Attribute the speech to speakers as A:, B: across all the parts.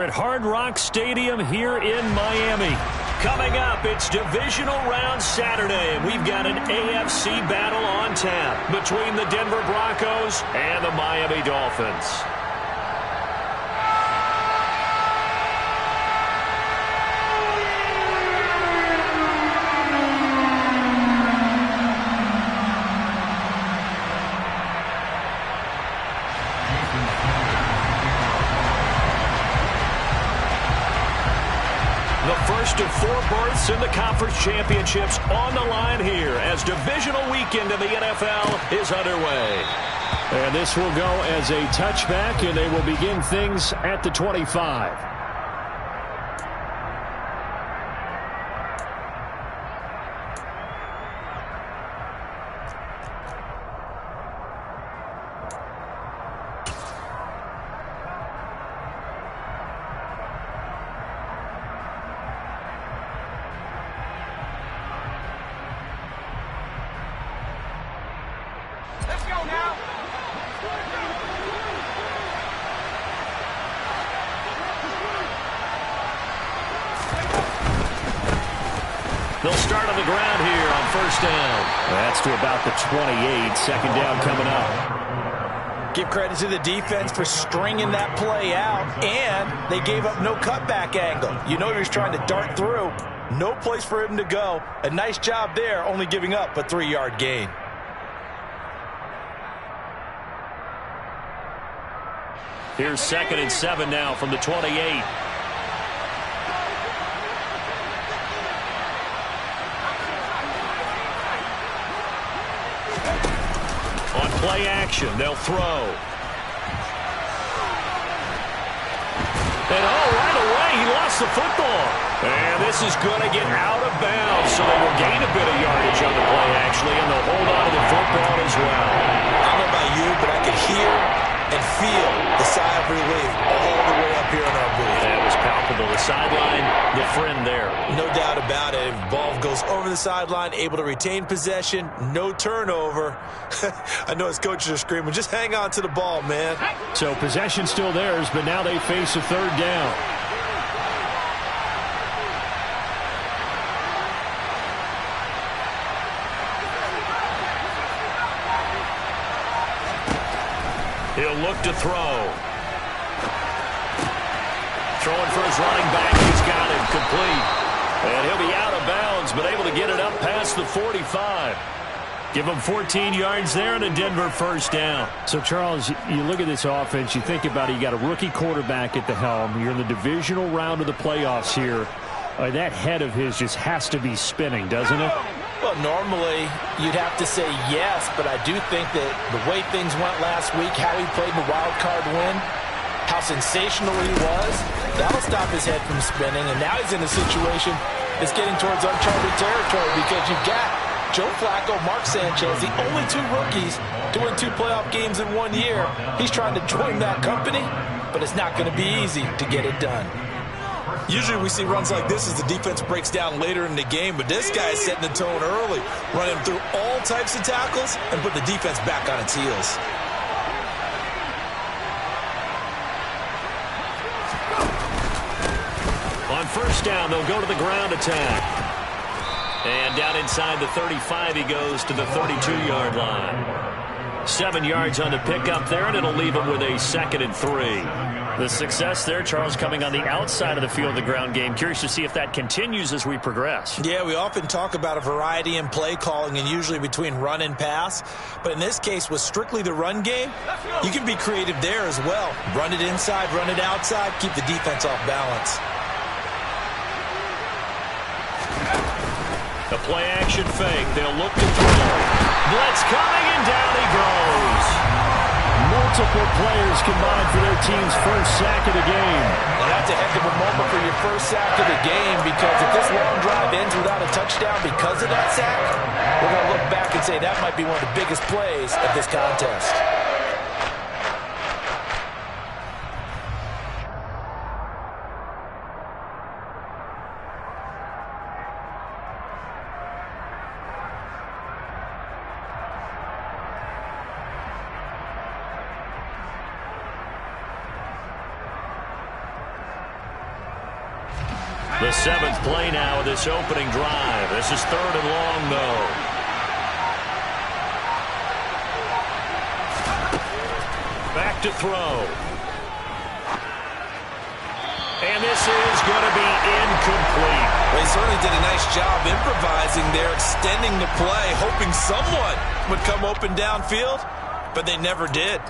A: At Hard Rock Stadium here in Miami. Coming up, it's Divisional Round Saturday, and we've got an AFC battle on tap between the Denver Broncos and the Miami Dolphins. First of 4 berths in the conference championships on the line here as divisional weekend in the NFL is underway. And this will go as a touchback, and they will begin things at the 25. They'll start on the ground here on first down. That's to about the 28. Second down coming up.
B: Give credit to the defense for stringing that play out, and they gave up no cutback angle. You know he was trying to dart through. No place for him to go. A nice job there, only giving up a 3-yard gain.
A: Here's 2nd and 7 now from the 28. Play action. They'll throw. And right away, he lost the football. And this is going to get out of bounds, so they will gain a bit of yardage on the play, actually, and they'll hold on to the football as well.
B: I don't know about you, but I could hear and feel the sigh of relief all the way up here in our booth.
A: That was palpable. The sideline, the friend there.
B: No doubt about it. Ball goes over the sideline, able to retain possession, no turnover. I know his coaches are screaming, just hang on to the ball, man.
A: So possession still theirs, but now they face a 3rd down. He'll look to throw. Throwing for his running back. He's got him complete. And he'll be out of bounds, but able to get it up past the 45. Give him 14 yards there and a Denver first down. So, Charles, you look at this offense, you think about it, you got a rookie quarterback at the helm. You're in the divisional round of the playoffs here. That head of his just has to be spinning, doesn't it?
B: Well, normally you'd have to say yes, but I do think that the way things went last week, how he played the wild card win, how sensational he was, that'll stop his head from spinning. And now he's in a situation that's getting towards uncharted territory because you've got Joe Flacco, Mark Sanchez, the only 2 rookies to win 2 playoff games in 1 year. He's trying to join that company, but it's not going to be easy to get it done.
C: Usually we see runs like this as the defense breaks down later in the game, but this guy is setting the tone early, running through all types of tackles and put the defense back on its heels.
A: On first down, they'll go to the ground attack. And down inside the 35, he goes to the 32-yard line. 7 yards on the pickup there, and it'll leave him with a 2nd and 3. The success there, Charles, coming on the outside of the field of the ground game. Curious to see if that continues as we progress.
B: Yeah, we often talk about a variety in play calling and usually between run and pass. But in this case, with strictly the run game, you can be creative there as well. Run it inside, run it outside, keep the defense off balance.
A: The play-action fake. They'll look to throw. Blitz coming, and down he goes. Multiple players combined for their team's first sack of the game.
B: Well, that's a heck of a moment for your first sack of the game because if this long drive ends without a touchdown because of that sack, we're going to look back and say that might be one of the biggest plays of this contest.
A: The 7th play now of this opening drive. This is 3rd and long, though. Back to throw. And this is going to be incomplete.
C: Well, he certainly did a nice job improvising there, extending the play, hoping someone would come open downfield, but they never did.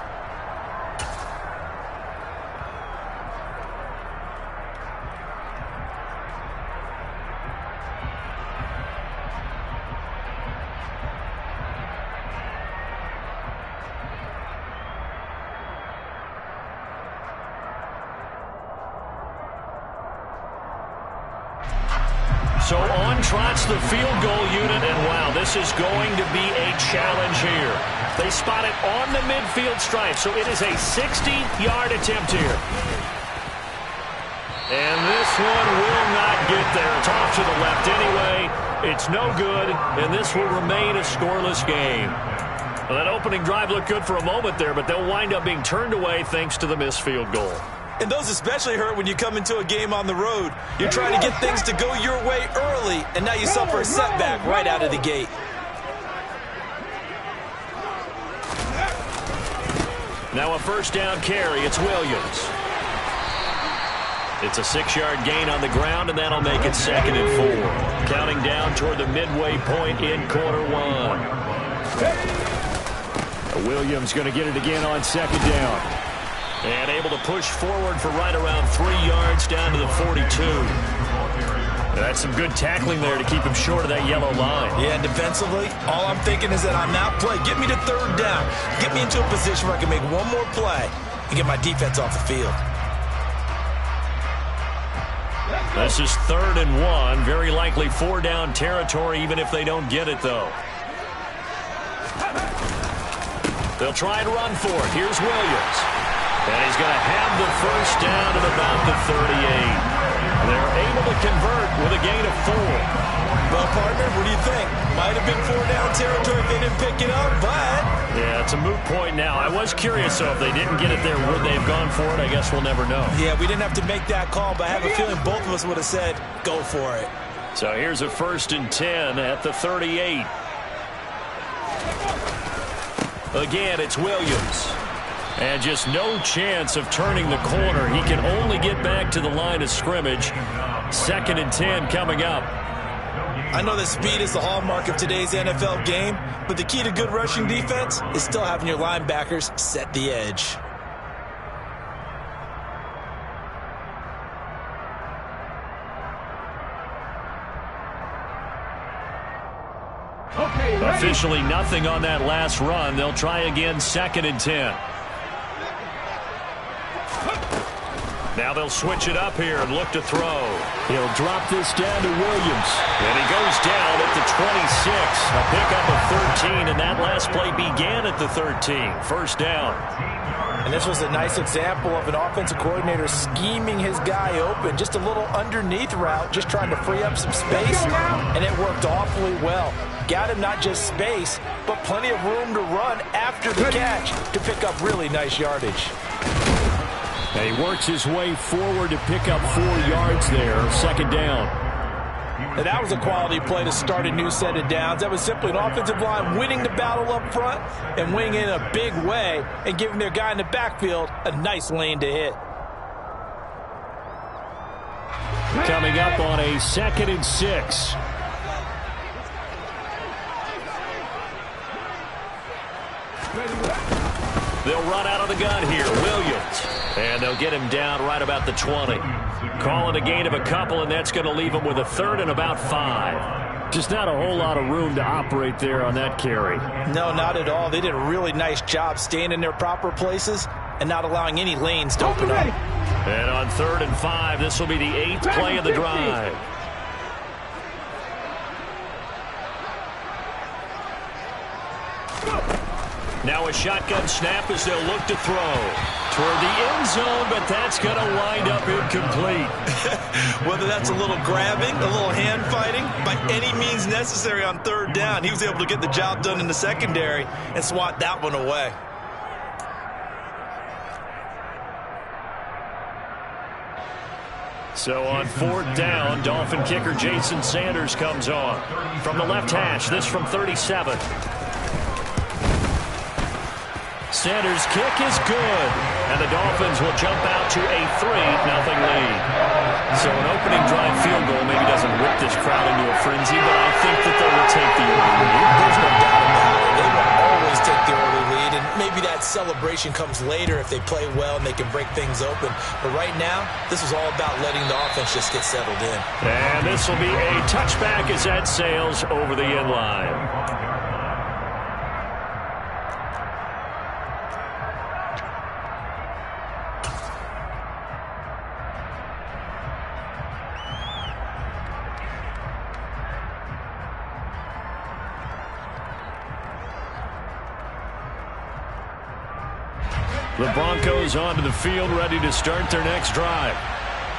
A: So on trots the field goal unit, and wow, this is going to be a challenge here. They spot it on the midfield stripe, so it is a 60-yard attempt here. And this one will not get there. It's off to the left anyway. It's no good, and this will remain a scoreless game. Well, that opening drive looked good for a moment there, but they'll wind up being turned away thanks to the missed field goal.
C: And those especially hurt when you come into a game on the road. You're trying to get things to go your way early, and now you suffer a setback right out of the gate.
A: Now a first down carry. It's Williams. It's a 6-yard gain on the ground, and that'll make it 2nd and 4. Counting down toward the midway point in quarter 1. Williams going to get it again on 2nd down. And able to push forward for right around 3 yards down to the 42. That's some good tackling there to keep him short of that yellow line.
C: Yeah, and defensively, all I'm thinking is that on that play, get me to 3rd down. Get me into a position where I can make one more play and get my defense off the field.
A: This is 3rd and 1. Very likely 4-down territory, even if they don't get it, though. They'll try and run for it. Here's Williams. And he's going to have the first down at about the 38. They're able to convert with a gain of 4.
C: Well, partner, what do you think? Might have been 4-down territory if they didn't pick it up, but...
A: Yeah, it's a moot point now. I was curious, though, if they didn't get it there, would they have gone for it? I guess we'll never know.
C: Yeah, we didn't have to make that call, but I have a feeling both of us would have said, go for it.
A: So here's a 1st and 10 at the 38. Again, it's Williams. And just no chance of turning the corner. He can only get back to the line of scrimmage. 2nd and 10 coming up.
C: I know that speed is the hallmark of today's NFL game, but the key to good rushing defense is still having your linebackers set the edge.
A: Officially nothing on that last run. They'll try again, 2nd and 10. Now they'll switch it up here and look to throw. He'll drop this down to Williams. And he goes down at the 26. A pickup of 13, and that last play began at the 13. 1st down.
B: And this was a nice example of an offensive coordinator scheming his guy open. Just a little underneath route, just trying to free up some space, and it worked awfully well. Got him not just space, but plenty of room to run after the catch to pick up really nice yardage.
A: And he works his way forward to pick up 4 yards there. 2nd down.
B: And that was a quality play to start a new set of downs. That was simply an offensive line winning the battle up front and winning in a big way and giving their guy in the backfield a nice lane to hit.
A: Coming up on a 2nd and 6. They'll run out of the gun here. Williams. And they'll get him down right about the 20. Calling a gain of a couple, and that's going to leave him with a 3rd and about 5. Just not a whole lot of room to operate there on that carry.
B: No, not at all. They did a really nice job staying in their proper places and not allowing any lanes to open up.
A: And on 3rd and 5, this will be the 8th play of the drive. Now a shotgun snap as they'll look to throw toward the end zone, but that's going to wind up incomplete.
C: Whether that's a little grabbing, a little hand fighting, by any means necessary on 3rd down, he was able to get the job done in the secondary and swat that one away.
A: So on 4th down, Dolphin kicker Jason Sanders comes on. From the left hash, this from 37. Sanders' kick is good, and the Dolphins will jump out to a 3-0 lead. So an opening drive field goal maybe doesn't whip this crowd into a frenzy, but I think that they will take the early lead.
B: There's no doubt about it. They will always take the early lead, and maybe that celebration comes later if they play well and they can break things open. But right now, this is all about letting the offense just get settled in.
A: And this will be a touchback as that sails over the end line. The Broncos onto the field, ready to start their next drive.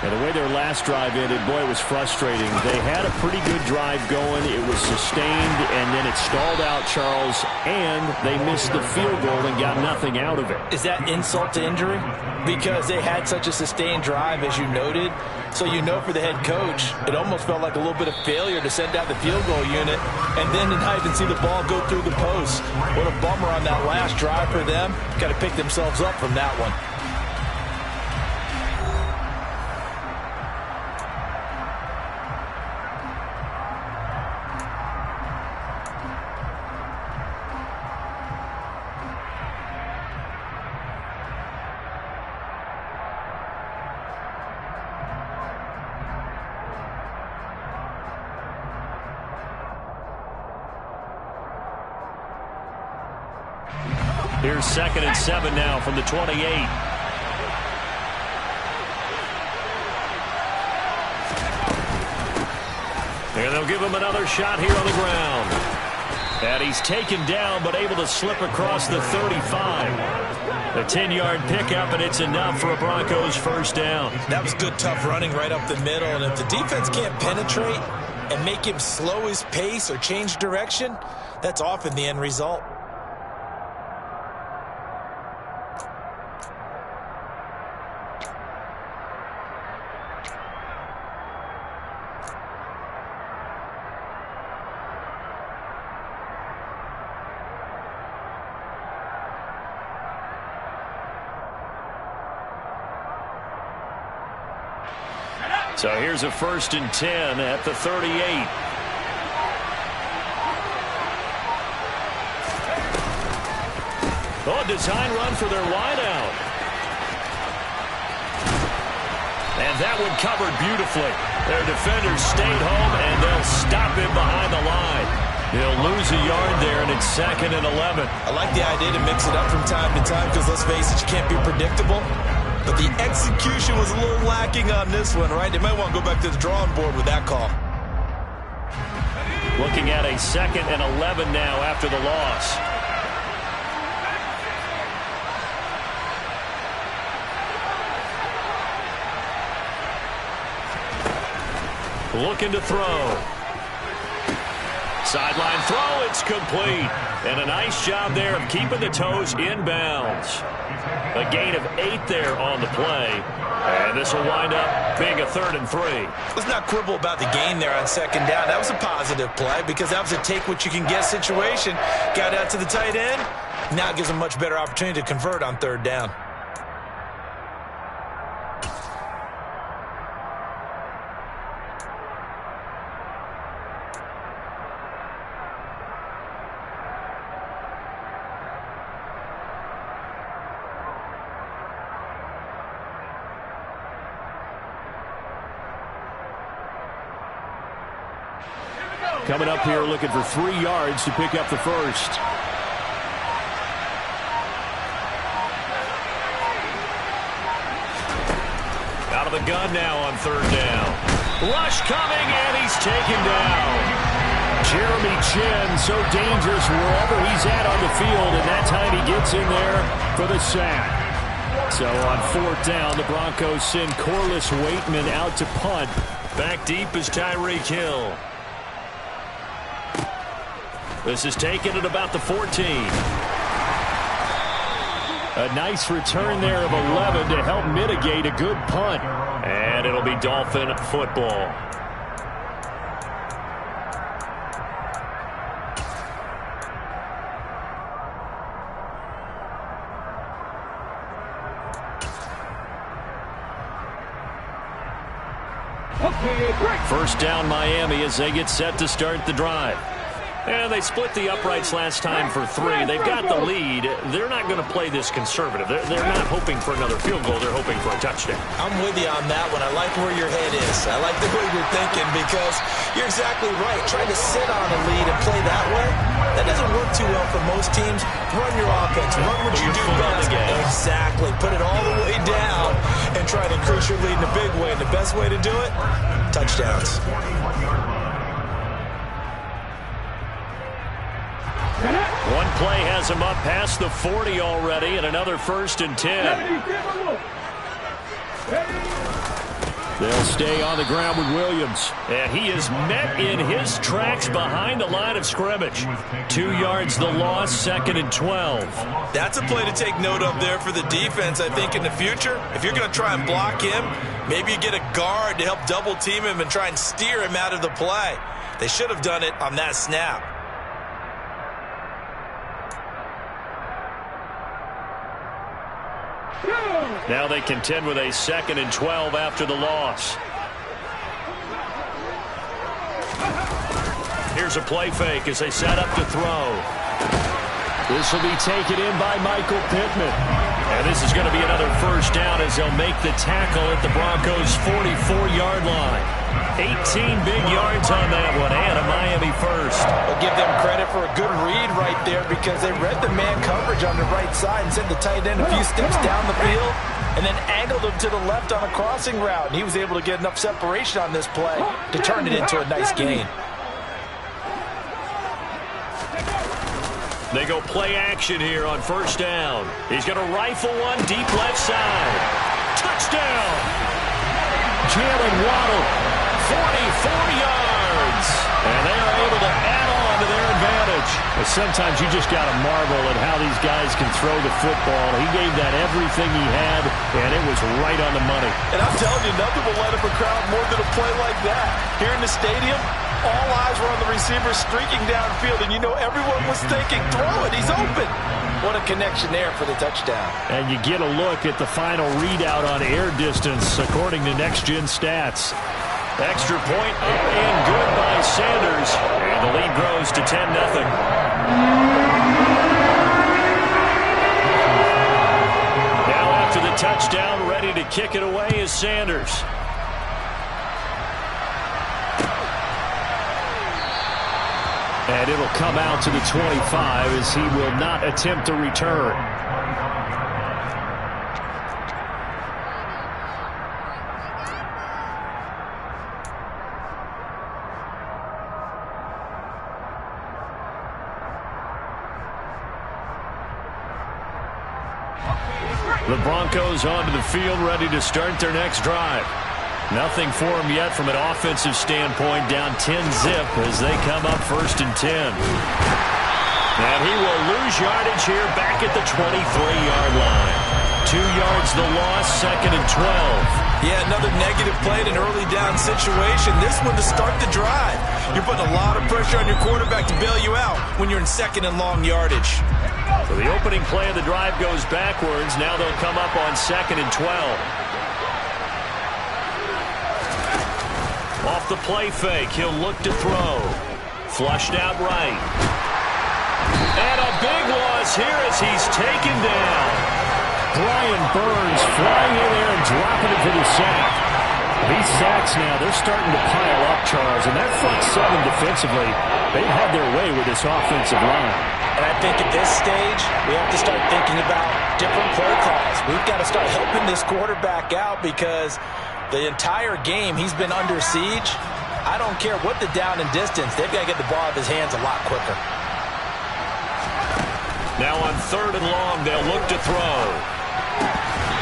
A: And the way their last drive ended, boy, it was frustrating. They had a pretty good drive going. It was sustained, and then it stalled out, Charles, and they missed the field goal and got nothing out of it.
B: Is that insult to injury? Because they had such a sustained drive, as you noted. So you know for the head coach, it almost felt like a little bit of failure to send out the field goal unit and then to not even see the ball go through the post. What a bummer on that last drive for them. Got to pick themselves up from that one.
A: Here's 2nd and 7 now from the 28. And they'll give him another shot here on the ground. And he's taken down, but able to slip across the 35. A 10-yard pickup, and it's enough for a Broncos first down.
B: That was good, tough running right up the middle. And if the defense can't penetrate and make him slow his pace or change direction, that's often the end result.
A: So here's a 1st and 10 at the 38. Oh, a design run for their wideout. And that one covered beautifully. Their defenders stayed home, and they'll stop him behind the line. He'll lose a yard there, and it's 2nd and 11.
B: I like the idea to mix it up from time to time because, let's face it, you can't be predictable. But the execution was a little lacking on this one, right? They might want to go back to the drawing board with that call.
A: Looking at a 2nd and 11 now after the loss. Looking to throw. Sideline throw, it's complete. And a nice job there of keeping the toes inbounds. A gain of 8 there on the play. And this will wind up being a 3rd and 3.
B: Let's not quibble about the gain there on 2nd down. That was a positive play because that was a take-what-you-can-get situation. Got out to the tight end. Now it gives them a much better opportunity to convert on 3rd down.
A: Coming up here looking for 3 yards to pick up the first. Out of the gun now on 3rd down. Rush coming, and he's taken down. Jeremy Chinn, so dangerous wherever he's at on the field, and that time he gets in there for the sack. So on 4th down, the Broncos send Corliss Waitman out to punt. Back deep is Tyreek Hill. This is taken at about the 14. A nice return there of 11 to help mitigate a good punt. And it'll be Dolphin football. First down Miami as they get set to start the drive. And they split the uprights last time for 3. They've got the lead. They're not going to play this conservative. They're not hoping for another field goal. They're hoping for a touchdown.
C: I'm with you on that one. I like where your head is. I like the way you're thinking because you're exactly right. Trying to sit on a lead and play that way, that doesn't work too well for most teams. Run your offense. Run what you do best. Exactly. Put it all the way down and try to increase your lead in a big way. And the best way to do it, touchdowns.
A: One play has him up past the 40 already, and another 1st and 10. They'll stay on the ground with Williams. And he is met in his tracks behind the line of scrimmage. 2 yards the loss, 2nd and 12.
C: That's a play to take note of there for the defense, I think, in the future. If you're going to try and block him, maybe you get a guard to help double team him and try and steer him out of the play. They should have done it on that snap.
A: Now they contend with a 2nd and 12 after the loss. Here's a play fake as they set up to throw. This will be taken in by Michael Pittman. And this is going to be another 1st down as they'll make the tackle at the Broncos' 44-yard line. 18 big yards on that one, and a Miami first.
B: I'll give them credit for a good read right there because they read the man coverage on the right side and sent the tight end a few steps down the field and then angled him to the left on a crossing route. And he was able to get enough separation on this play to turn it into a nice gain.
A: They go play action here on 1st down. He's going to rifle one deep left side. Touchdown! Jalen Waddle, 44 yards. And they are able to add on to their advantage. But sometimes you just got to marvel at how these guys can throw the football. He gave that everything he had, and it was right on the money.
C: And I'm telling you, nothing will light up a crowd more than a play like that. Here in the stadium, all eyes were on the receiver streaking downfield, and you know everyone was thinking, throw it, he's open.
B: What a connection there for the touchdown.
A: And you get a look at the final readout on air distance according to Next Gen Stats. Extra point up and good by Sanders. And the lead grows to 10-0. Now after the touchdown, ready to kick it away is Sanders. And it'll come out to the 25 as he will not attempt a return. The Broncos onto the field, ready to start their next drive. Nothing for them yet from an offensive standpoint, down 10-zip as they come up 1st and 10. And he will lose yardage here back at the 23-yard line. 2 yards the loss, 2nd and 12.
C: Yeah, another negative play in an early down situation. This one to start the drive. You're putting a lot of pressure on your quarterback to bail you out when you're in 2nd and long yardage.
A: So the opening play of the drive goes backwards. Now they'll come up on 2nd and 12. Off the play fake, he'll look to throw. Flushed out right. And a big loss here as he's taken down. Brian Burns flying in there and dropping it for the sack. These sacks now, they're starting to pile up, Charles. And that front 7 defensively, they've had their way with this offensive line.
B: And I think at this stage, we have to start thinking about different play calls. We've got to start helping this quarterback out because the entire game, he's been under siege. I don't care what the down and distance. They've got to get the ball out of his hands a lot quicker.
A: Now on 3rd and long, they'll look to throw.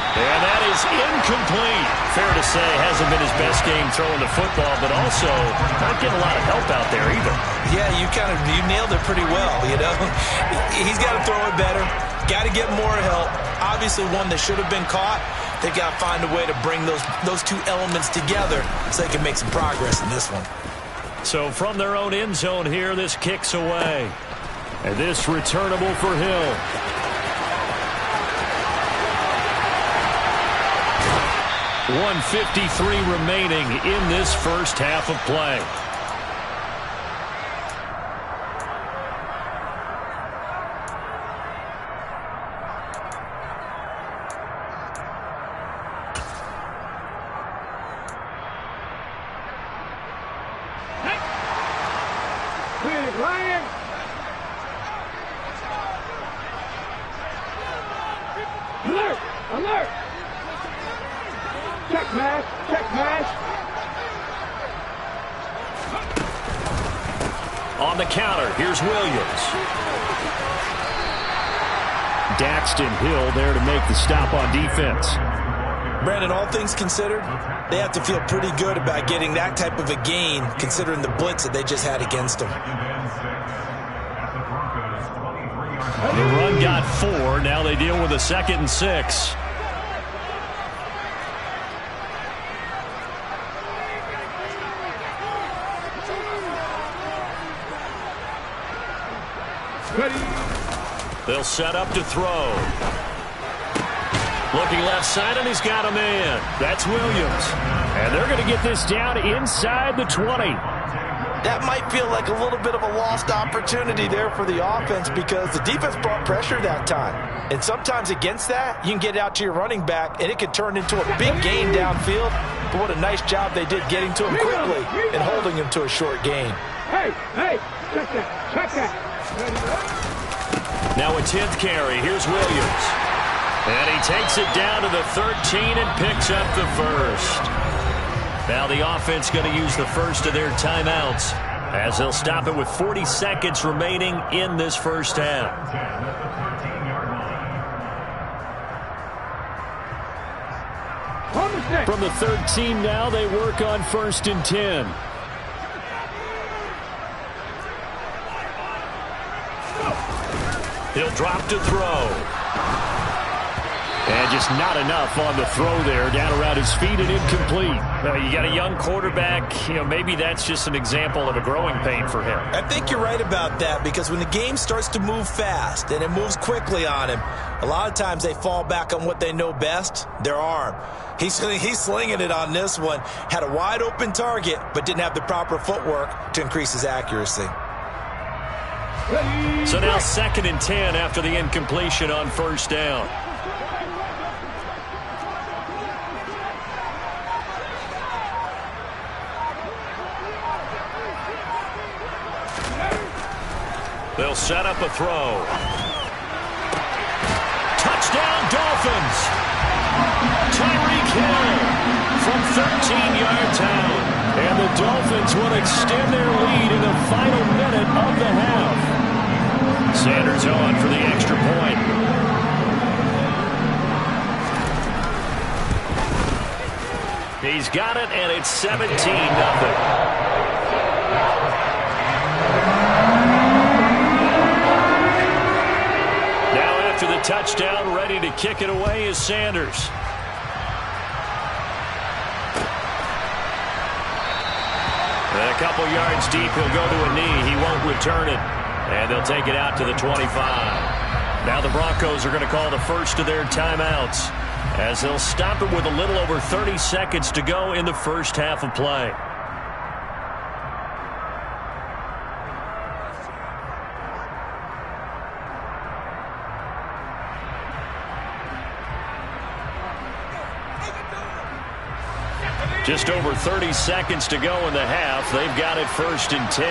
A: And that is incomplete. Fair to say, hasn't been his best game throwing the football, but also not getting a lot of help out there either.
C: Yeah, you nailed it pretty well, you know. He's got to throw it better. Got to get more help. obviously one that should have been caught. They've got to find a way to bring those two elements together so they can make some progress in this one.
A: So from their own end zone here, this kicks away. And this returnable for Hill. .153 remaining in this first half of play.
D: Alert! Alert! Check mash! Check mash!
A: On the counter, here's Williams. Daxton Hill there to make the stop on defense.
C: Brandon, all things considered, they have to feel pretty good about getting that type of a gain considering the blitz that they just had against them.
A: The run got 4. Now they deal with a 2nd and 6. They'll set up to throw. Looking left side, and he's got a man. That's Williams. And they're going to get this down inside the 20.
B: That might feel like a little bit of a lost opportunity there for the offense because the defense brought pressure that time. And sometimes against that, you can get out to your running back, and it could turn into a big gain downfield. But what a nice job they did getting to him quickly and holding him to a short gain.
D: Hey, check that, check that.
A: Now a 10th carry. Here's Williams. And he takes it down to the 13 and picks up the first. Now the offense going to use the first of their timeouts as they'll stop it with 40 seconds remaining in this first half. From the 13 now, they work on 1st and 10. He'll drop to throw. And just not enough on the throw there, down around his feet and incomplete. You got a young quarterback, maybe that's just an example of a growing pain for him.
C: I think you're right about that because when the game starts to move fast and it moves quickly on him, a lot of times they fall back on what they know best, their arm. He's slinging it on this one. Had a wide open target, but didn't have the proper footwork to increase his accuracy.
A: So now 2nd and 10 after the incompletion on 1st down. They'll set up a throw. Touchdown, Dolphins. Tyreek Hill from 13 yards out. And the Dolphins will extend their lead in the final minute of the half. Sanders on for the extra point. He's got it, and it's 17-0. To the touchdown, ready to kick it away is Sanders. And a couple yards deep, he'll go to a knee. He won't return it. And they'll take it out to the 25. Now the Broncos are going to call the first of their timeouts as they'll stop it with a little over 30 seconds to go in the first half of play. Just over 30 seconds to go in the half. They've got it 1st and 10.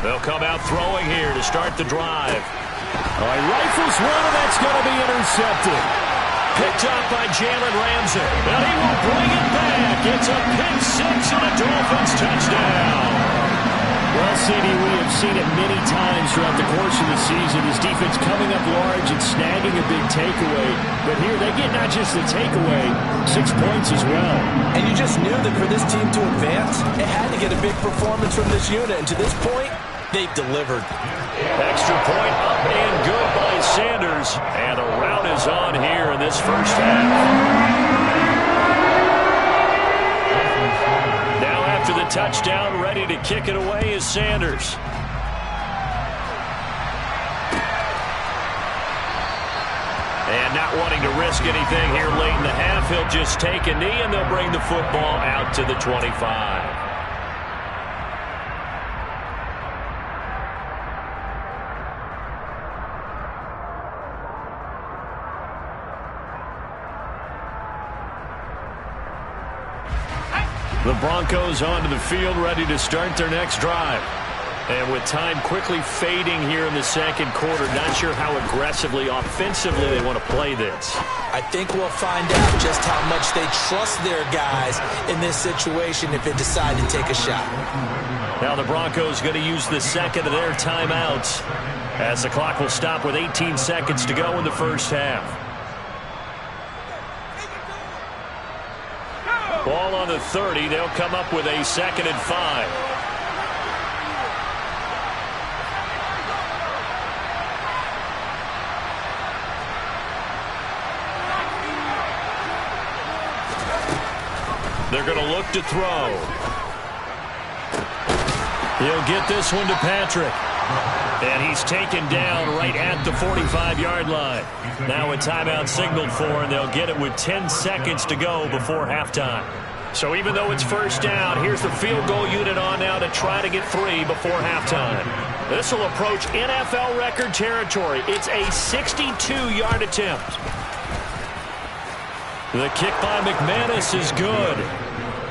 A: They'll come out throwing here to start the drive. Oh, he rifles one, and that's going to be intercepted. Picked up by Jalen Ramsey. And he will bring it back. It's a pick 6 and a Dolphins touchdown. Well, CD, we have seen it many times throughout the course of the season. His defense coming up large and snagging a big takeaway. But here they get not just the takeaway, 6 points as well.
B: And you just knew that for this team to advance, it had to get a big performance from this unit. And to this point,
C: they've delivered.
A: Extra point up and good by Sanders. And a rout is on here in this first half. Now after the touchdown, ready to kick it away is Sanders. And not wanting to risk anything here late in the half, he'll just take a knee and they'll bring the football out to the 25. The Broncos onto the field, ready to start their next drive. And with time quickly fading here in the second quarter, not sure how aggressively, offensively they want to play this.
C: I think we'll find out just how much they trust their guys in this situation if they decide to take a shot.
A: Now the Broncos going to use the second of their timeouts as the clock will stop with 18 seconds to go in the first half. Ball on the 30. They'll come up with a 2nd and 5. They're going to look to throw. He'll get this one to Patrick. And he's taken down right at the 45-yard line. Now a timeout signaled for, and they'll get it with 10 seconds to go before halftime. So even though it's first down, here's the field goal unit on now to try to get 3 before halftime. This will approach NFL record territory. It's a 62-yard attempt. The kick by McManus is good.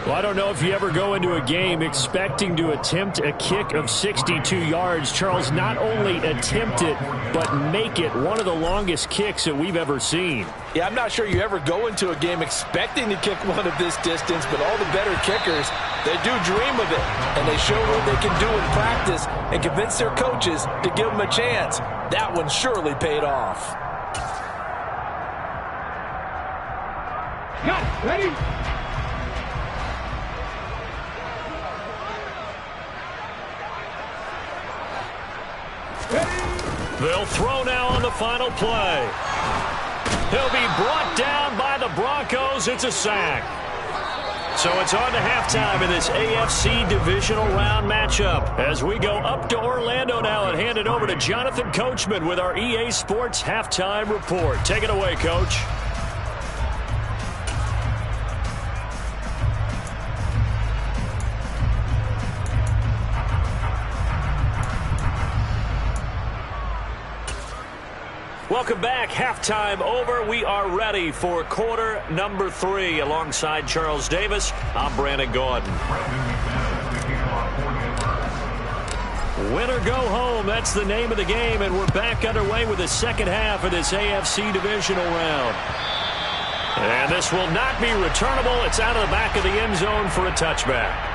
A: Well, I don't know if you ever go into a game expecting to attempt a kick of 62 yards. Charles, not only attempt it, but make it one of the longest kicks that we've ever seen.
B: Yeah, I'm not sure you ever go into a game expecting to kick one of this distance, but all the better kickers, they do dream of it. And they show what they can do in practice and convince their coaches to give them a chance. That one surely paid off.
D: Cut, ready?
A: They'll throw now on the final play. He'll be brought down by the Broncos. It's a sack. So it's on to halftime in this AFC divisional round matchup as we go up to Orlando now and hand it over to Jonathan Coachman with our EA Sports halftime report. Take it away, Coach. Welcome back. Halftime over. We are ready for quarter number 3. Alongside Charles Davis, I'm Brandon Gaudin. Win or go home. That's the name of the game, and we're back underway with the second half of this AFC divisional round. And this will not be returnable. It's out of the back of the end zone for a touchback.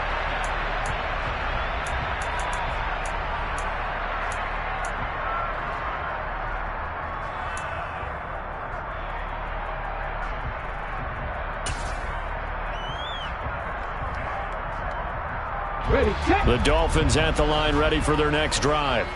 A: The Dolphins at the line, ready for their next drive.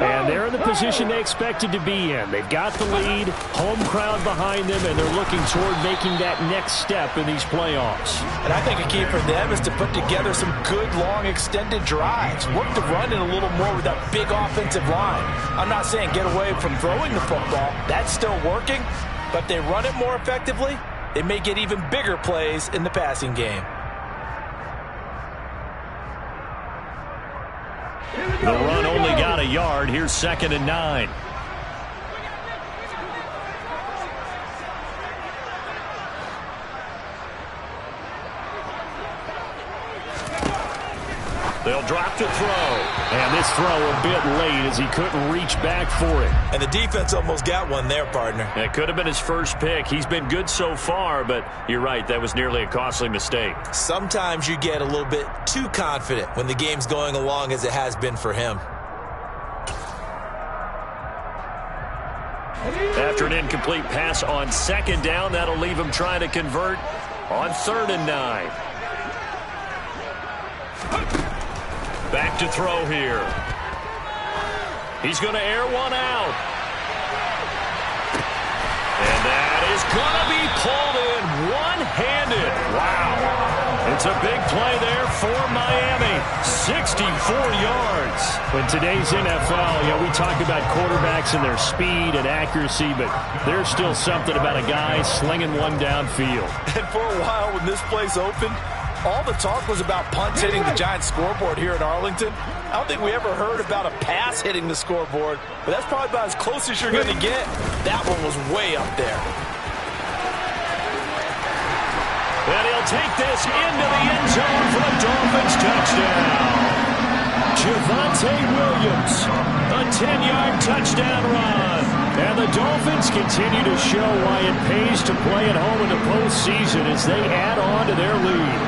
A: And they're in the position they expected to be in. They've got the lead, home crowd behind them, and they're looking toward making that next step in these playoffs.
B: And I think a key for them is to put together some good, long, extended drives. Work the run in a little more with that big offensive line. I'm not saying get away from throwing the football. That's still working. But if they run it more effectively, they may get even bigger plays in the passing game.
A: The run only got a yard. Here's 2nd and 9. They'll drop to throw. And this throw a bit late as he couldn't reach back for it.
C: And the defense almost got one there, partner.
A: It could have been his first pick. He's been good so far, but you're right, that was nearly a costly mistake.
C: Sometimes you get a little bit too confident when the game's going along as it has been for him.
A: After an incomplete pass on 2nd down, that'll leave him trying to convert on 3rd and 9. Back to throw here. He's going to air one out. And that is going to be pulled in one-handed. Wow. It's a big play there for Miami. 64 yards.
E: In today's NFL, we talk about quarterbacks and their speed and accuracy, but there's still something about a guy slinging one downfield.
B: And for a while when this place opened, all the talk was about punts hitting the Giants scoreboard here in Arlington. I don't think we ever heard about a pass hitting the scoreboard, but that's probably about as close as you're going to get. That one was way up there.
A: And he'll take this into the end zone for a Dolphins touchdown. Javonte Williams, a 10-yard touchdown run. And the Dolphins continue to show why it pays to play at home in the postseason as they add on to their lead.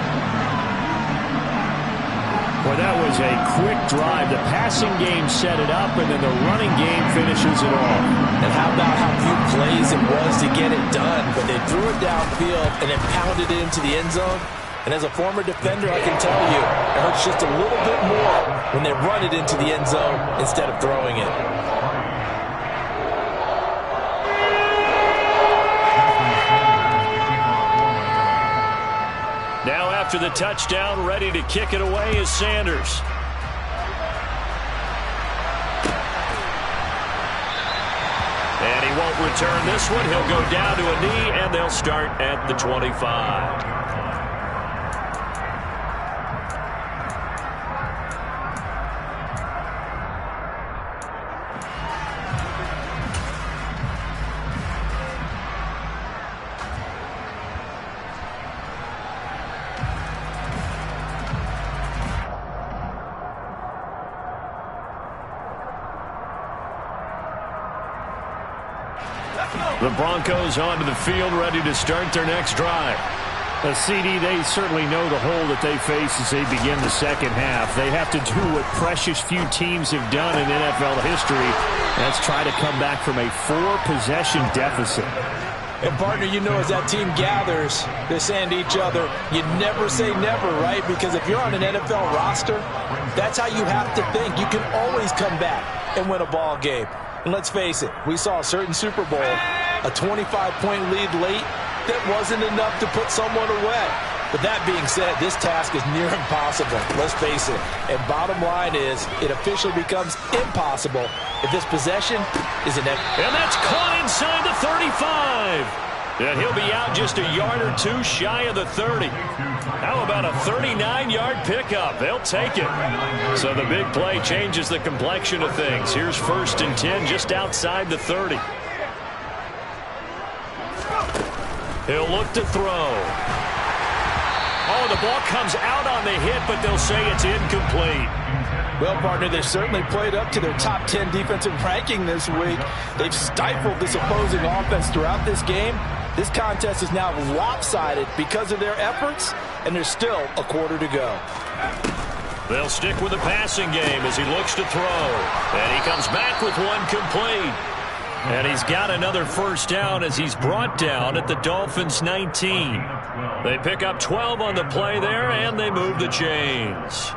A: Well, that was a quick drive. The passing game set it up, and then the running game finishes it off.
B: And how about how few plays it was to get it done, but they threw it downfield and then pounded it into the end zone. And as a former defender, I can tell you, it hurts just a little bit more when they run it into the end zone instead of throwing it.
A: Now after the touchdown, ready to kick it away is Sanders. And he won't return this one. He'll go down to a knee, and they'll start at the 25. The Broncos onto the field, ready to start their next drive.
E: CD, they certainly know the hole that they face as they begin the second half. They have to do what precious few teams have done in NFL history. That's try to come back from a 4-possession deficit.
B: And, partner, as that team gathers, they're saying to each other, you never say never, right? Because if you're on an NFL roster, that's how you have to think. You can always come back and win a ball game. And let's face it, we saw a certain Super Bowl, a 25-point lead late, that wasn't enough to put someone away. But that being said, this task is near impossible. Let's face it. And bottom line is, it officially becomes impossible if this possession isn't it.
A: And that's caught inside the 35. And he'll be out just a yard or two shy of the 30. How about a 39-yard pickup? They'll take it. So the big play changes the complexion of things. Here's 1st and 10 just outside the 30. He'll look to throw. Oh, the ball comes out on the hit, but they'll say it's incomplete.
B: Well, partner, they've certainly played up to their top 10 defensive ranking this week. They've stifled this opposing offense throughout this game. This contest is now lopsided because of their efforts, and there's still a quarter to go.
A: They'll stick with the passing game as he looks to throw. And he comes back with one complete. And he's got another first down as he's brought down at the Dolphins' 19. They pick up 12 on the play there, and they move the chains.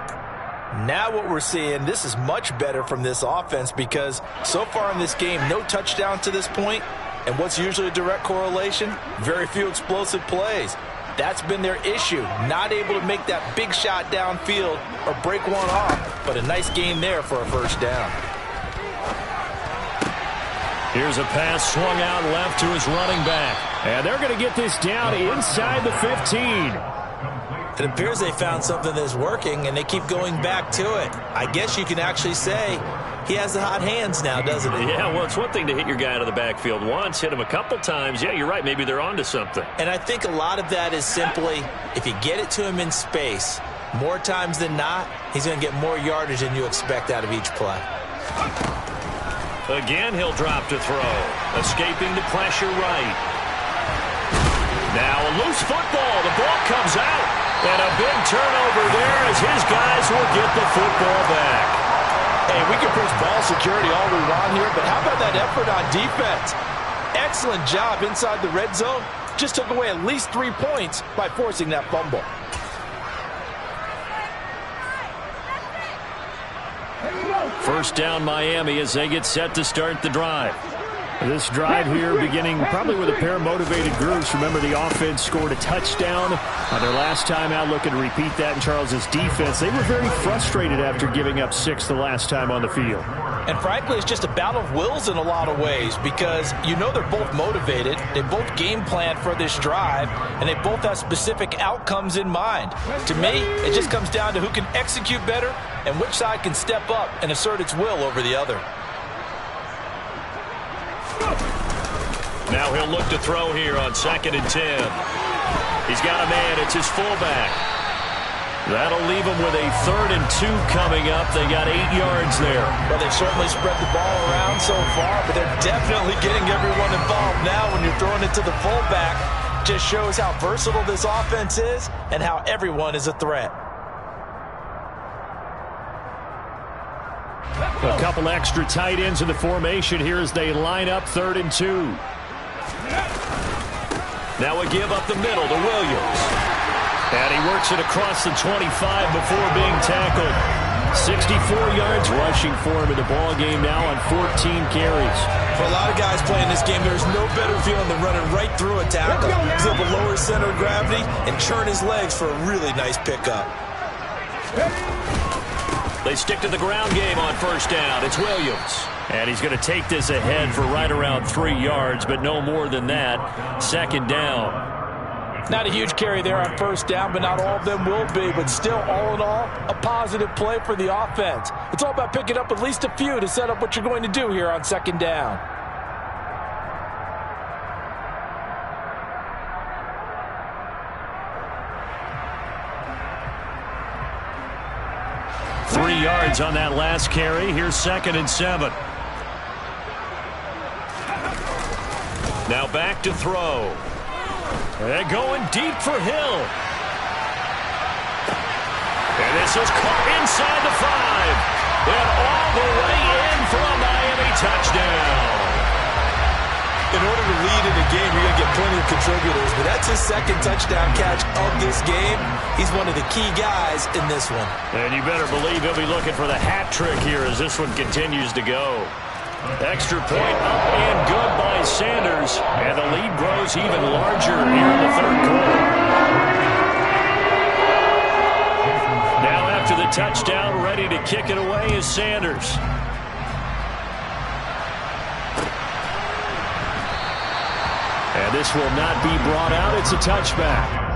B: Now what we're seeing, this is much better from this offense because so far in this game, no touchdown to this point. And what's usually a direct correlation? Very few explosive plays. That's been their issue, not able to make that big shot downfield or break one off, but a nice gain there for a first down.
A: Here's a pass swung out left to his running back. And they're going to get this down inside the 15.
C: It appears they found something that's working, and they keep going back to it. I guess you can actually say he has the hot hands now, doesn't he?
A: Yeah, well, it's one thing to hit your guy out of the backfield once, hit him a couple times. Yeah, you're right. Maybe they're onto something.
C: And I think a lot of that is simply if you get it to him in space, more times than not, he's going to get more yardage than you expect out of each play.
A: Again, he'll drop to throw. Escaping the pressure right. Now a loose football. The ball comes out. And a big turnover there as his guys will get the football back.
B: Hey, we can push ball security all we want here, but how about that effort on defense? Excellent job inside the red zone. Just took away at least 3 points by forcing that fumble.
A: First down Miami as they get set to start the drive.
E: This drive here beginning probably with a pair of motivated groups. Remember, the offense scored a touchdown on their last time out. Looking to repeat that in Charles's defense. They were very frustrated after giving up 6 the last time on the field.
B: And frankly, it's just a battle of wills in a lot of ways because you know they're both motivated. They both game plan for this drive, and they both have specific outcomes in mind. To me, it just comes down to who can execute better and which side can step up and assert its will over the other.
A: Now he'll look to throw here on 2nd and 10. He's got a man. It's his fullback. That'll leave him with a 3rd and 2 coming up. They got 8 yards there.
B: Well, they've certainly spread the ball around so far, but they're definitely getting everyone involved now when you're throwing it to the fullback. Just shows how versatile this offense is and how everyone is a threat.
E: A couple extra tight ends in the formation here as they line up 3rd and 2.
A: Now a give up the middle to Williams. And he works it across the 25 before being tackled. 64 yards rushing for him in the ball game now on 14 carries.
C: For a lot of guys playing this game, there's no better feeling than running right through a tackle. He's able to lower his center of gravity and churn his legs for a really nice pickup.
A: They stick to the ground game on 1st down. It's Williams. And he's going to take this ahead for right around 3 yards, but no more than that. 2nd down.
B: Not a huge carry there on 1st down, but not all of them will be. But still, all in all, a positive play for the offense. It's all about picking up at least a few to set up what you're going to do here on 2nd down.
A: Three yards on that last carry. Here's 2nd and 7. Now back to throw. And going deep for Hill. And this is caught inside the 5. And all the way in for a Miami touchdown.
C: In order to lead in a game, you're going to get plenty of contributors, but that's his 2nd touchdown catch of this game. He's one of the key guys in this one.
A: And you better believe he'll be looking for the hat trick here as this one continues to go. Extra point up and good by Sanders. And the lead grows even larger here in the 3rd quarter. Now after the touchdown, ready to kick it away is Sanders. And this will not be brought out. It's a touchback.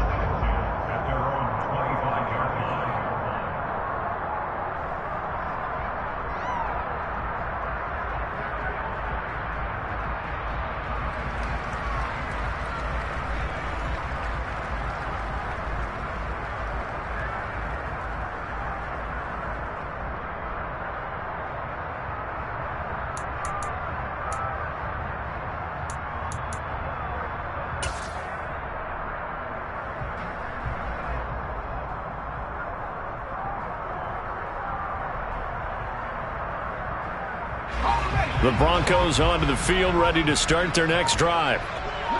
A: The Broncos onto the field, ready to start their next drive.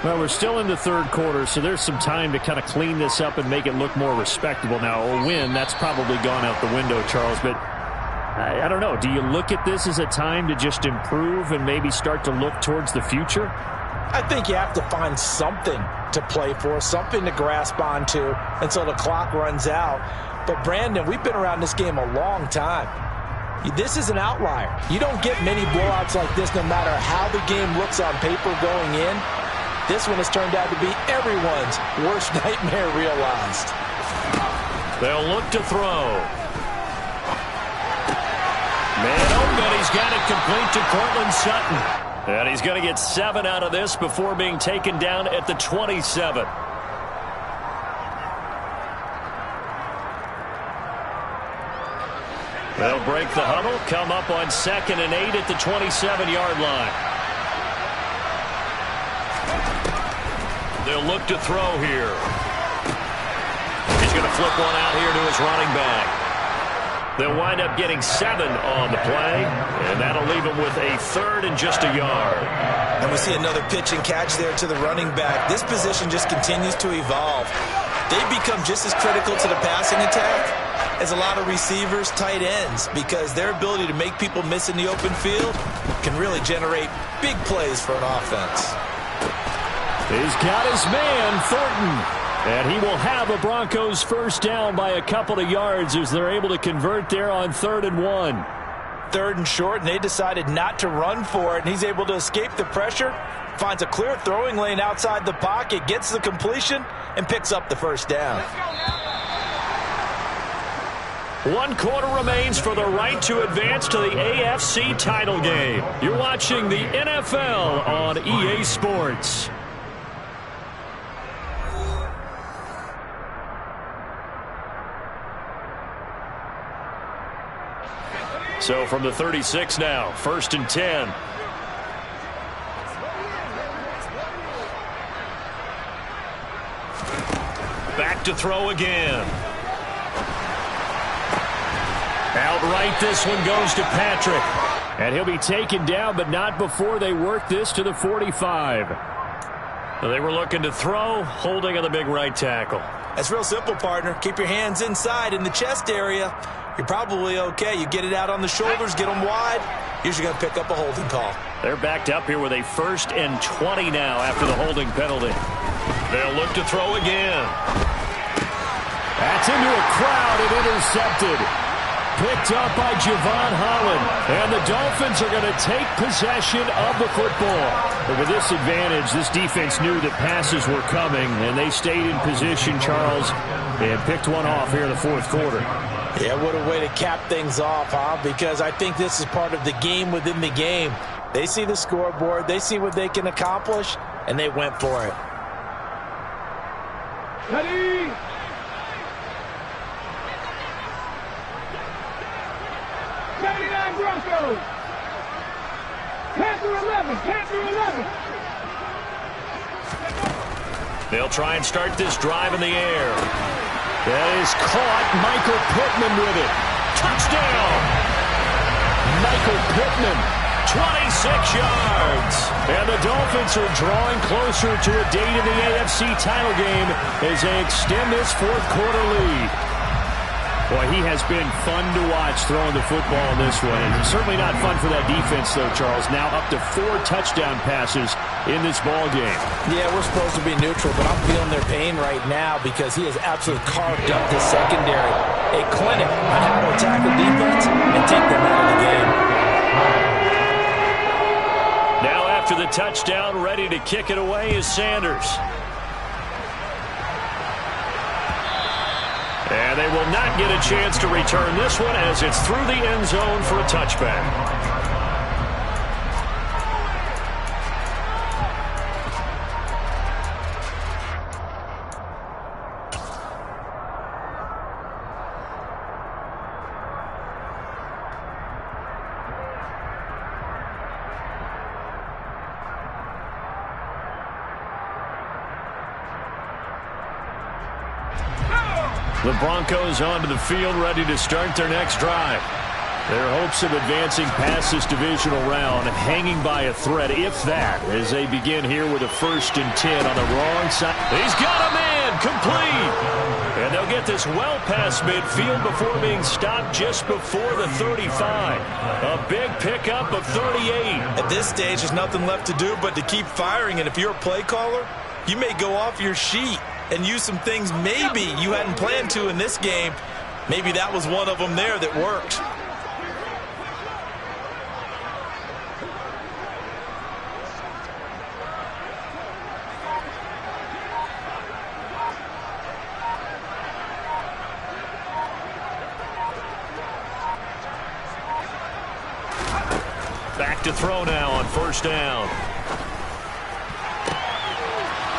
E: Well, we're still in the 3rd quarter, so there's some time to kind of clean this up and make it look more respectable. Now, a win, that's probably gone out the window, Charles, but I don't know. Do you look at this as a time to just improve and maybe start to look towards the future?
B: I think you have to find something to play for, something to grasp onto until the clock runs out. But, Brandon, we've been around this game a long time. This is an outlier. You don't get many blowouts like this no matter how the game looks on paper going in. This one has turned out to be everyone's worst nightmare realized.
A: They'll look to throw. Man open, he's got it complete to Courtland Sutton. And he's going to get 7 out of this before being taken down at the 27. They'll break the huddle, come up on 2nd and 8 at the 27-yard line. They'll look to throw here. He's going to flip one out here to his running back. They'll wind up getting 7 on the play, and that'll leave him with a 3rd and just a yard.
C: And we see another pitch and catch there to the running back. This position just continues to evolve. They become just as critical to the passing attack is a lot of receivers, tight ends, because their ability to make people miss in the open field can really generate big plays for an offense.
A: He's got his man, Thornton. And he will have a Broncos first down by a couple of yards as they're able to convert there on 3rd and 1.
B: 3rd and short, and they decided not to run for it, and he's able to escape the pressure, finds a clear throwing lane outside the pocket, gets the completion, and picks up the first down.
A: 1 quarter remains for the right to advance to the AFC title game. You're watching the NFL on EA Sports. So from the 36 now, 1st and 10. Back to throw again. Outright, this one goes to Patrick. And he'll be taken down, but not before they work this to the 45. So they were looking to throw, holding on the big right tackle.
C: That's real simple, partner. Keep your hands inside in the chest area. You're probably okay. You get it out on the shoulders, get them wide. Usually going to pick up a holding call.
A: They're backed up here with a 1st and 20 now after the holding penalty. They'll look to throw again. That's into a crowd and intercepted. Picked up by Javon Holland. And the Dolphins are going to take possession of the football. But with this advantage, this defense knew that passes were coming, and they stayed in position, Charles, and picked one off here in the 4th quarter.
B: Yeah, what a way to cap things off, huh? Because I think this is part of the game within the game. They see the scoreboard, they see what they can accomplish, and they went for it.
D: Ready? Broncos. Panther 11. Panther 11.
A: They'll try and start this drive in the air. That is caught. Michael Pittman with it. Touchdown. Michael Pittman, 26 yards. And the Dolphins are drawing closer to a date in the AFC title game as they extend this 4th quarter lead. Boy, he has been fun to watch throwing the football in this one. And certainly not fun for that defense, though, Charles. Now up to 4 touchdown passes in this ball game.
B: Yeah, we're supposed to be neutral, but I'm feeling their pain right now because he has absolutely carved up the secondary. A clinic on how to attack the defense and take them out of the game.
A: Now after the touchdown, ready to kick it away is Sanders. And they will not get a chance to return this one as it's through the end zone for a touchback. The Broncos onto the field, ready to start their next drive. Their hopes of advancing past this divisional round hanging by a thread, if that, as they begin here with a 1st and 10 on the wrong side. He's got a man, complete. And they'll get this well past midfield before being stopped just before the 35. A big pickup of 38.
C: At this stage, there's nothing left to do but to keep firing. And if you're a play caller, you may go off your sheet and use some things maybe you hadn't planned to in this game. Maybe that was one of them there that worked.
A: Back to throw now on 1st down.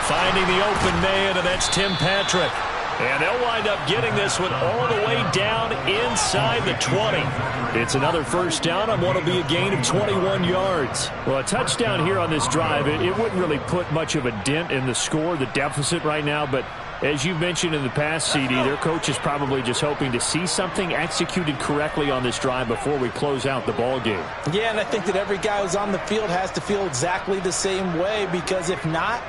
A: Finding the open man, and that's Tim Patrick. And they'll wind up getting this one all the way down inside the 20. It's another 1st down on what will be a gain of 21 yards. Well, a touchdown here on this drive, it wouldn't really put much of a dent in the score, the deficit right now, but as you mentioned in the past, CD, their coach is probably just hoping to see something executed correctly on this drive before we close out the ball game.
B: Yeah, and I think that every guy who's on the field has to feel exactly the same way, because if not,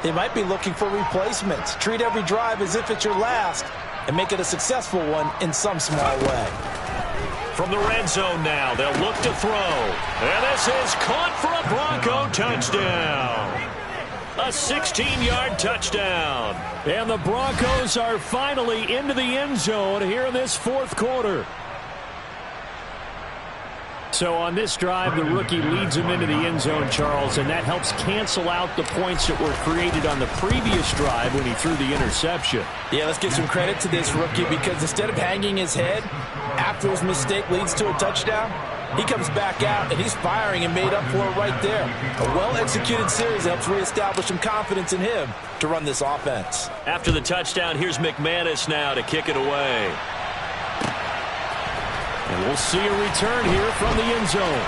B: they might be looking for replacements. Treat every drive as if it's your last. and make it a successful one in some small way.
A: From the red zone now, they'll look to throw. And this is caught for a Bronco touchdown. A 16-yard touchdown.
E: And the Broncos are finally into the end zone here in this fourth quarter. So on this drive, the rookie leads him into the end zone, Charles, and that helps cancel out the points that were created on the previous drive when he threw the interception.
B: Yeah, let's give some credit to this rookie because instead of hanging his head after his mistake leads to a touchdown, he comes back out and he's firing and made up for it right there. A well-executed series helps reestablish some confidence in him to run this offense.
A: After the touchdown, here's McManus now to kick it away.
E: And we'll see a return here from the end zone.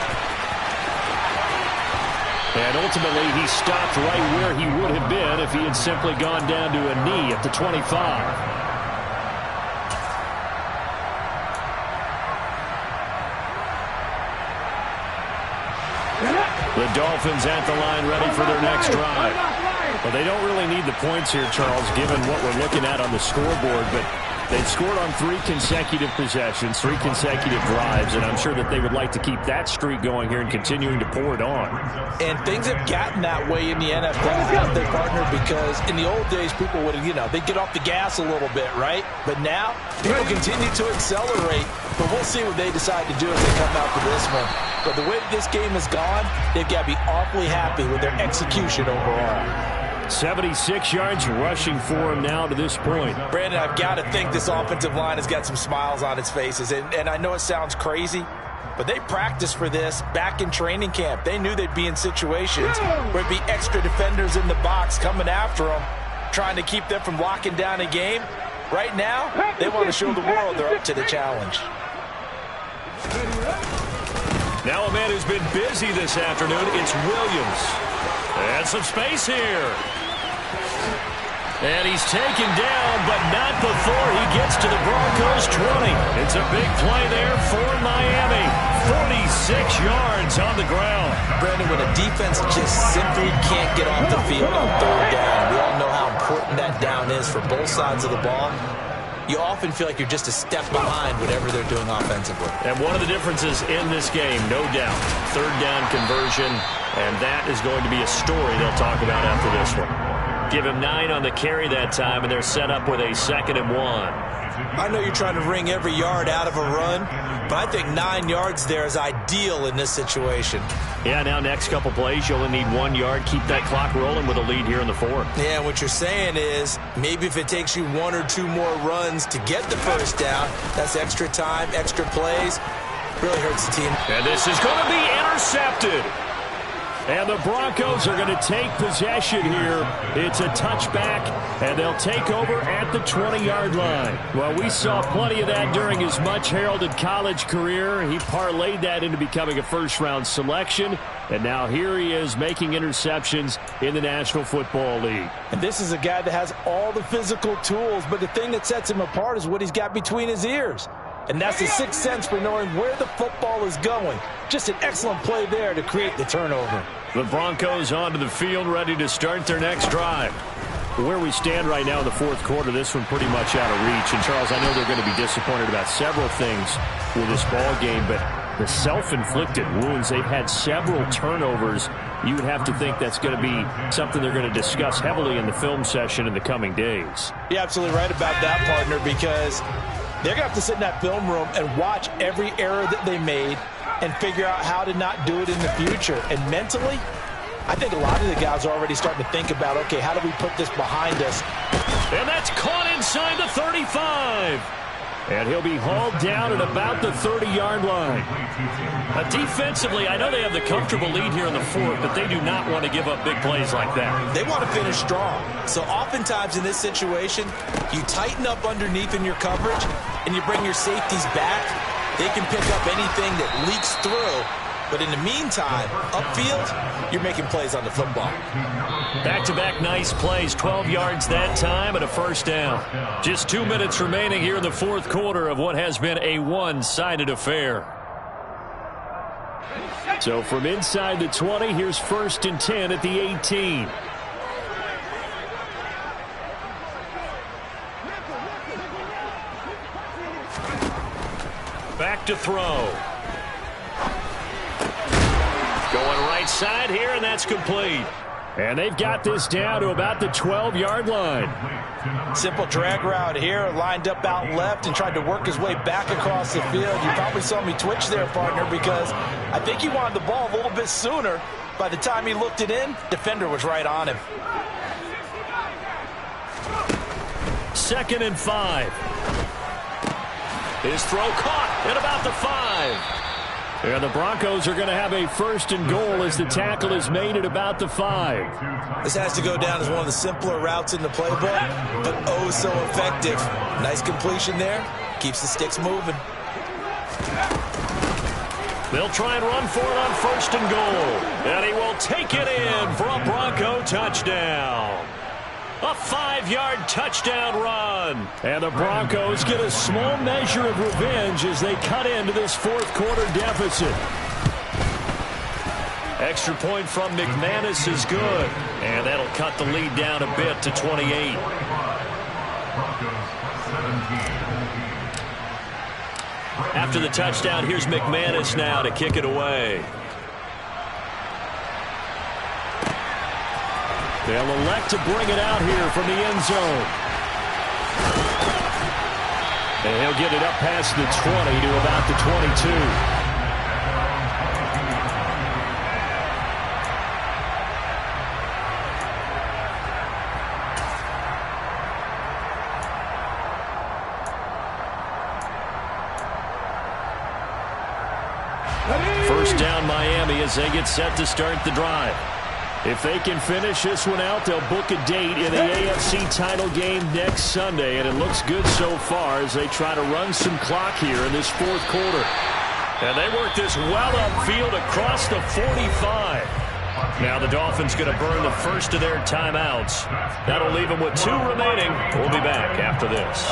E: And ultimately, he stopped right where he would have been if he had simply gone down to a knee at the 25. The Dolphins at the line ready for their next drive. Well, they don't really need the points here, Charles, given what we're looking at on the scoreboard, but they've scored on 3 consecutive possessions, 3 consecutive drives, and I'm sure that they would like to keep that streak going here and continuing to pour it on.
B: And things have gotten that way in the NFL, have they, partner? Because in the old days, people would, they'd get off the gas a little bit, right? But now, people continue to accelerate, but we'll see what they decide to do as they come out to this one. But the way this game has gone, they've got to be awfully happy with their execution overall.
E: 76 yards rushing for him now to this point.
B: Brandon, I've got to think this offensive line has got some smiles on its faces. And I know it sounds crazy, but they practiced for this back in training camp. They knew they'd be in situations where it'd be extra defenders in the box coming after them, trying to keep them from locking down a game. Right now, they want to show the world they're up to the challenge.
A: Now a man who's been busy this afternoon, it's Williams. And some space here. And he's taken down, but not before he gets to the Broncos' 20. It's a big play there for Miami. 46 yards on the ground.
C: Brandon, when a defense just simply can't get off the field on third down, we all know how important that down is for both sides of the ball. You often feel like you're just a step behind whatever they're doing offensively.
A: And one of the differences in this game, no doubt, third down conversion, and that is going to be a story they'll talk about after this one. Give him 9 on the carry that time, and they're set up with a 2nd and 1.
C: I know you're trying to wring every yard out of a run, but I think 9 yards there is ideal in this situation.
A: Yeah, now next couple plays, you only need 1 yard. Keep that clock rolling with a lead here in the 4th.
C: Yeah, what you're saying is maybe if it takes you 1 or 2 more runs to get the first down, that's extra time, extra plays. Really hurts the team.
A: And this is going to be intercepted.
E: And the Broncos are going to take possession here. It's a touchback, and they'll take over at the 20-yard line. Well, we saw plenty of that during his much-heralded college career. He parlayed that into becoming a first-round selection, and now here he is making interceptions in the National Football League.
B: And this is a guy that has all the physical tools, but the thing that sets him apart is what he's got between his ears. And that's the sixth sense for knowing where the football is going. Just an excellent play there to create the turnover.
A: The Broncos onto the field, ready to start their next drive.
E: Where we stand right now in the 4th quarter, this one pretty much out of reach. And, Charles, I know they're going to be disappointed about several things with this ball game, but the self-inflicted wounds, they've had several turnovers. You would have to think that's going to be something they're going to discuss heavily in the film session in the coming days.
B: You're absolutely right about that, partner, because they're going to have to sit in that film room and watch every error that they made and figure out how to not do it in the future. And mentally, I think a lot of the guys are already starting to think about, okay, how do we put this behind us?
A: And that's caught inside the 35.
E: And he'll be hauled down at about the 30-yard line.
A: Defensively, I know they have the comfortable lead here in the 4th, but they do not want to give up big plays like that.
C: They want to finish strong. So oftentimes in this situation, you tighten up underneath in your coverage, and you bring your safeties back. They can pick up anything that leaks through. But in the meantime, upfield, you're making plays on the football.
A: Back-to-back nice plays, 12 yards that time and a first down. Just 2 minutes remaining here in the 4th quarter of what has been a one-sided affair.
E: So from inside the 20, here's 1st and 10 at the 18.
A: back to throw. Going right side here, and that's complete.
E: And they've got this down to about the 12-yard line.
B: Simple drag route here, lined up out left and tried to work his way back across the field. You probably saw me twitch there, partner, because I think he wanted the ball a little bit sooner. By the time he looked it in, defender was right on him.
A: 2nd and 5. His throw caught at about the 5.
E: And the Broncos are going to have a 1st and goal as the tackle is made at about the 5.
C: This has to go down as one of the simpler routes in the playbook, but oh so effective. Nice completion there. Keeps the sticks moving.
A: They'll try and run for it on 1st and goal. And he will take it in for a Bronco touchdown. A 5-yard touchdown run.
E: And the Broncos get a small measure of revenge as they cut into this 4th quarter deficit.
A: Extra point from McManus is good. And that'll cut the lead down a bit to 28. After the touchdown, here's McManus now to kick it away.
E: They'll elect to bring it out here from the end zone. And he'll get it up past the 20 to about the 22.
A: First down Miami as they get set to start the drive.
E: If they can finish this one out, they'll book a date in the AFC title game next Sunday, and it looks good so far as they try to run some clock here in this 4th quarter.
A: And they work this well upfield across the 45. Now the Dolphins going to burn the first of their timeouts. That'll leave them with 2 remaining. We'll be back after this.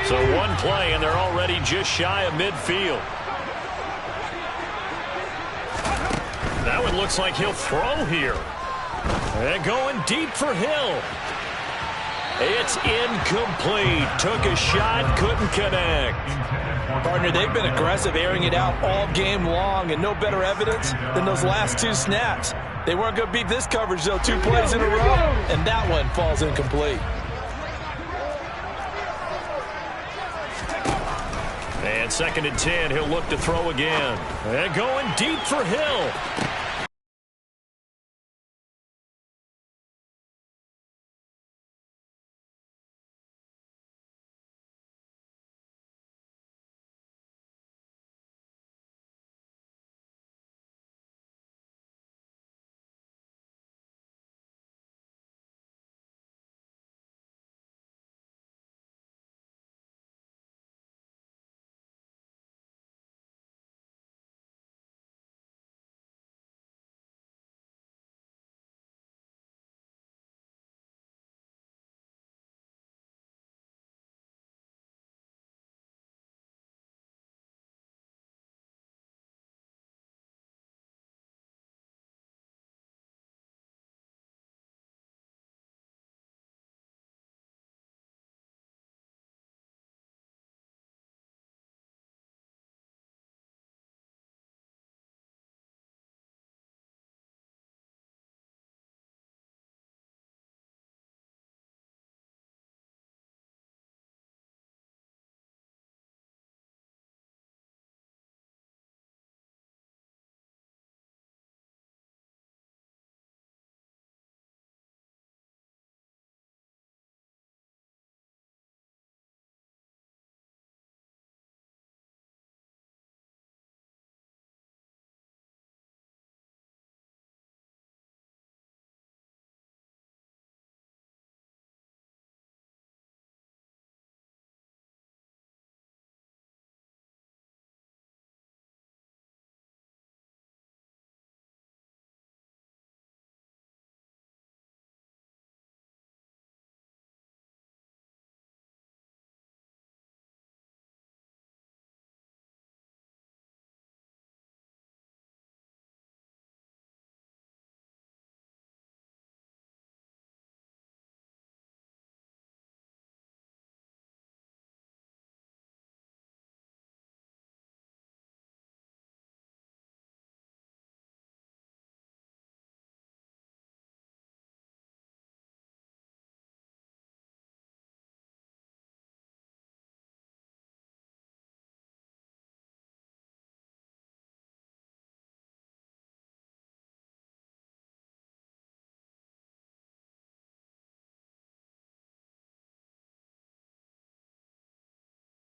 A: So 1 play, and they're already just shy of midfield. That one looks like he'll throw here. And going deep for Hill. It's incomplete. Took a shot, couldn't connect.
B: Partner, they've been aggressive, airing it out all game long, and no better evidence than those last 2 snaps. They weren't going to beat this coverage, though. 2 plays in a row, and that one falls incomplete.
A: And 2nd and 10, he'll look to throw again. And going deep for Hill.